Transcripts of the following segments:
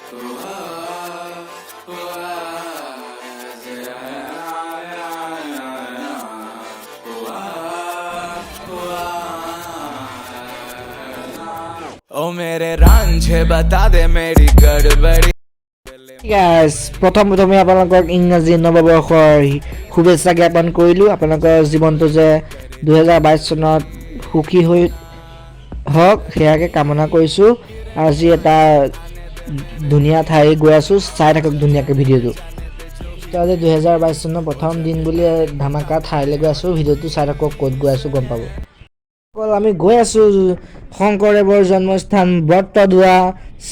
ओ मेरे रांझे बता दे मेरी गड़बड़ी গাইজ প্ৰথমে আপোনালোকক ইংৰাজী নৱবৰ্ষৰ শুভেচ্ছা জ্ঞাপন কৰিলোঁ। আপোনালোকৰ জীৱনটো যে 2022 চনত সুখী হৈ হওক সেয়াকে কামনা কৰিছোঁ। আজি এটা ধুনীয়া ঠাই গৈ আছোঁ, চাই থাকক ধুনীয়াকৈ ভিডিঅ'টো। আজি 2022 চনৰ প্ৰথম দিন বুলি ধামাকা ঠাইলৈ গৈ আছোঁ, ভিডিঅ'টো চাই থাকক, ক'ত গৈ আছোঁ গম পাব। আমি গৈ আছোঁ শংকৰদেৱৰ জন্মস্থান বটদ্ৰৱা,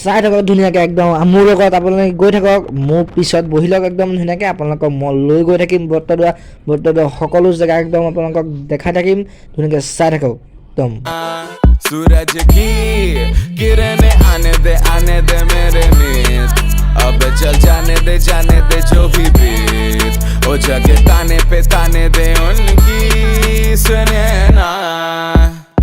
চাই থাকক ধুনীয়াকৈ একদম মোৰ লগত আপোনালোকে গৈ থাকক, মোৰ পিছত বহি লওক একদম ধুনীয়াকৈ। আপোনালোকক মই লৈ গৈ থাকিম বটদ্ৰৱা সকলো জেগা একদম আপোনালোকক দেখাই থাকিম, ধুনীয়াকৈ চাই থাকক একদম। सूरज की किरणें आने दे मेरे मीत, अब चल जाने दे जो भी बीत, ओ जगे ताने पे ताने दे उनकी सुने ना।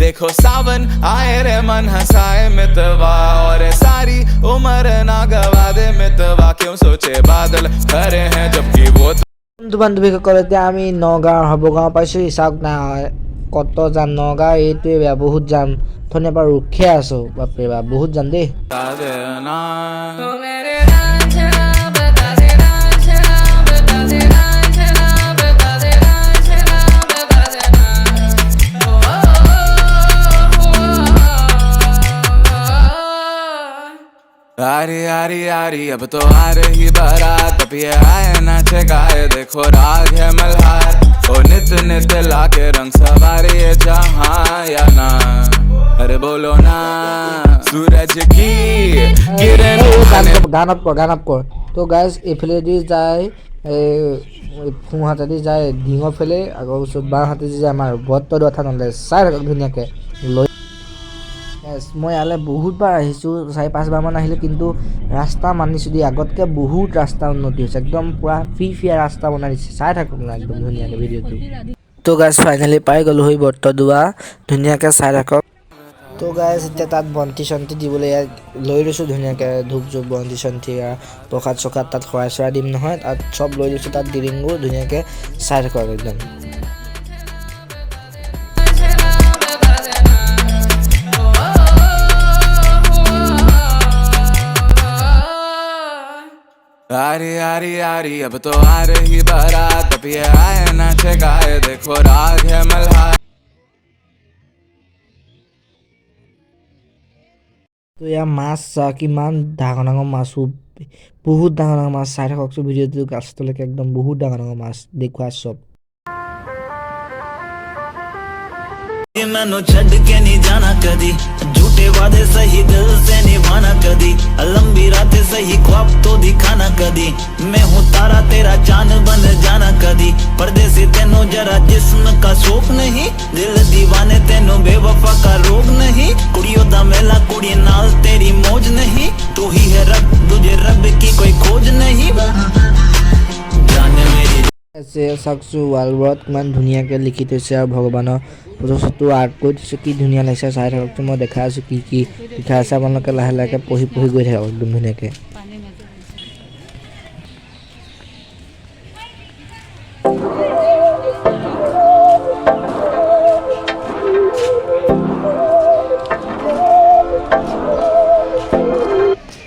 देखो सावन आए रे मन हंसाए मितवा, और सारी उम्र ना गवा दे मितवा, क्यों सोचे बादल खरे हैं जबकि वो বন্ধু বান্ধৱীসকল এতিয়া আমি নগাঁৱৰ হবগাঁও পাইছোঁ। চাওক না কত যাম, নগাঁও এইটোৱে বেয়া, বহুত যাম। ধন্যবাদ ৰখিয়ে আছোঁ, বাপৰে বাপ বহুত যাম দেই। आरी आरी आरी अब तो आ रही बारात, अब ये आए नाचे गाए देखो राग है मल्हार, ओ नित नित लाके रंग सवारे ये जहाँ या ना, अरे बोलो ना सूरज की किरण গান অফ কৰ। তো গাইজ এইফালেদি যায় সোঁহাতেদি যায় ঢিঙৰ ফালে, আগৰ ওচৰত বাওঁহাতেদি যায় আমাৰ বটদ্ৰৱা থানলৈ, চাই থাকক ধুনীয়াকৈ লৈ। মই ইয়ালৈ বহুতবাৰ আহিছোঁ, 4-5 বাৰমান আহিলোঁ, কিন্তু ৰাস্তা মানিছোঁ দেই, আগতকৈ বহুত ৰাস্তা উন্নতি হৈছে, একদম পূৰা ফিয়া ৰাস্তা বনাই দিছে, চাই থাকক না একদম ধুনীয়াকৈ ভিডিঅ'টো। তো গাইজ ফাইনেলি পাই গ'লোঁ হৈ বটদ্ৰৱা, ধুনীয়াকৈ চাই থাকক। তো গাইজ এতিয়া তাত বন্তি চন্তি দিবলৈ ইয়াত লৈ লৈছোঁ ধুনীয়াকৈ, ধূপ চুপ বন্তি চন্তি প্ৰসাদ চসাদ তাত শৰাই চৰাই দিম নহয়, তাত চব লৈ লৈছোঁ, তাত দি দিমগৈ ধুনীয়াকৈ, চাই থাকক একদম। आरी आरी आरी अब तो आ रही बारात, अब ये आए नाचे गाए देखो राग है मल्हार। তো ইয়াৰ মাছ কিমান ডাঙৰ ডাঙৰ মাছো, বহুত ডাঙৰ ডাঙৰ মাছ, চাই থাককচোন ভিডিঅ'টো লাষ্টলৈকে, একদম বহুত ডাঙৰ ডাঙৰ মাছ দেখুওৱা চব। मैनू छड़ के नहीं जाना कदी, झूठे वादे सही दिल से निभाना कदी, लंबी रातें सही ख्वाब तो दिखाना कदी, मैं हूँ तारा तेरा चांद बन जाना कदी, परदेसी तेनू जरा जिस्म का शौक नहीं, दिल दीवाने तेनू बेवफा का रोग नहीं, कुड़ियों दा मेला कुड़ी नाल तेरी मौज नहीं, तू ही है रब तुझे रब की कोई खोज नहीं, जाने मेरी চাওকচোন ৱালবোৰত কিমান ধুনীয়াকৈ লিখি থৈছে আৰু ভগৱানৰ ফটো চটো আৰ্ট কৰি থৈছে, কি ধুনীয়া লাগিছে, চাই থাককচোন। মই দেখাই আছোঁ কি কি লিখা আছে, আপোনালোকে লাহে লাহেকৈ পঢ়ি গৈ থাকক একদম ধুনীয়াকৈ।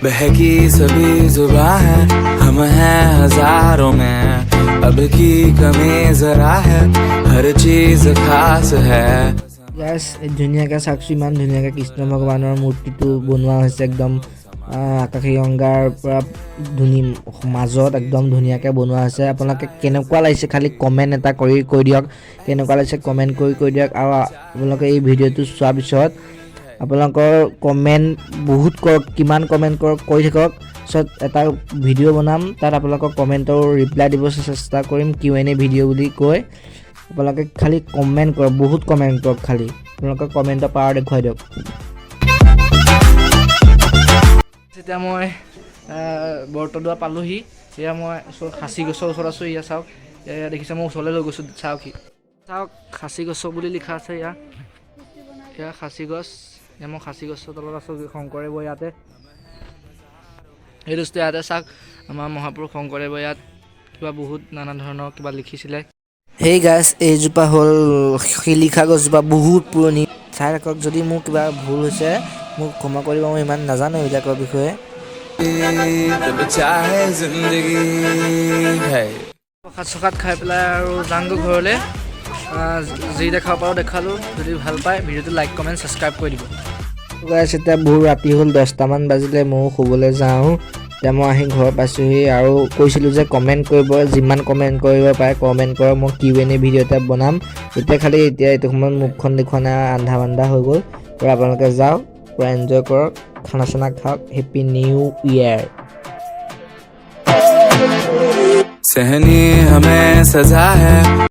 बहकी सभी जुबां है, हम हैं हजारों में, अब की कमी जरा है, हर चीज खास है। গাইজ ধুনীয়াকৈ চাওকচোন, ইমান ধুনীয়াকৈ কৃষ্ণ ভগৱানৰ মূৰ্তিটো বনোৱা হৈছে, একদম আকাশী গংগাৰ পৰা মাজত একদম ধুনীয়াকৈ বনোৱা হৈছে। আপোনালোকে কেনেকুৱা লাগিছে খালি কমেণ্ট এটা কৰি কৈ দিয়ক, কেনেকুৱা লাগিছে কমেণ্ট কৰি দিয়ক। আৰু আপোনালোকে এই ভিডিঅ'টো চোৱাৰ পিছত আপোনালোকৰ কমেণ্ট বহুত কৰক, কিমান কমেণ্ট কৰক কৰি থাকক, পিছত এটা ভিডিঅ' বনাম, তাত আপোনালোকৰ কমেণ্টৰ ৰিপ্লাই দিব চেষ্টা কৰিম, Q&A ভিডিঅ' বুলি কৈ। আপোনালোকে খালি কমেণ্ট কৰক, বহুত কমেণ্ট কৰক, খালি আপোনালোকৰ কমেণ্টৰ পাৱাৰ দেখুৱাই দিয়ক। এতিয়া মই বটদ্ৰৱা পালোহি, এয়া মই খাচী গছৰ ওচৰত আছোঁ। এয়া চাওক, এয়া দেখিছে মই ওচৰলৈ লৈ গৈছোঁ, চাওক খাচী গছ বুলি লিখা আছে, এয়া খাচী গছ, মই খাচী গছৰ তলত আছোঁ, শংকৰদেৱৰ ইয়াতে সেই দোষটো ইয়াতে চাওক আমাৰ মহাপুৰুষ শংকৰদেৱে ইয়াত কিবা বহুত নানা ধৰণৰ কিবা লিখিছিলে সেই গাছ এইজোপা হ'ল শিলিখা গছজোপা বহুত পুৰণি চাই ৰাখক যদি মোৰ কিবা ভুল হৈছে মোক ক্ষমা কৰিব মই ইমান নাজানো এইবিলাকৰ বিষয়ে तब चाहे जिंदगी है প্ৰসাদ চসাদ খাই পেলাই আৰু যাংগো ঘৰলৈ যি দেখাব পাৰোঁ দেখালোঁ যদি ভাল পায় ভিডিঅ'টো লাইক কমেণ্ট ছাবস্ক্ৰাইব কৰি দিব গাইছ এতিয়া বহুত ৰাতি হ'ল 10টামান বাজিলে ময়ো শুবলৈ যাওঁ এতিয়া মই আহি ঘৰ পাইছোঁহি আৰু কৈছিলোঁ যে কমেণ্ট কৰিব যিমান কমেণ্ট কৰিব পাৰে কমেণ্ট কৰক মই Q&A ভিডিঅ' এটা বনাম এতিয়া খালি এতিয়া এইটো সময়ত মুখখন দেখুৱা নাই আন্ধা বান্ধা হৈ গ'ল আৰু আপোনালোকে যাওক পূৰা এনজয় কৰক খানা চানা খাওক হেপী নিউ ইয়েৰ सहनी हमें सजा है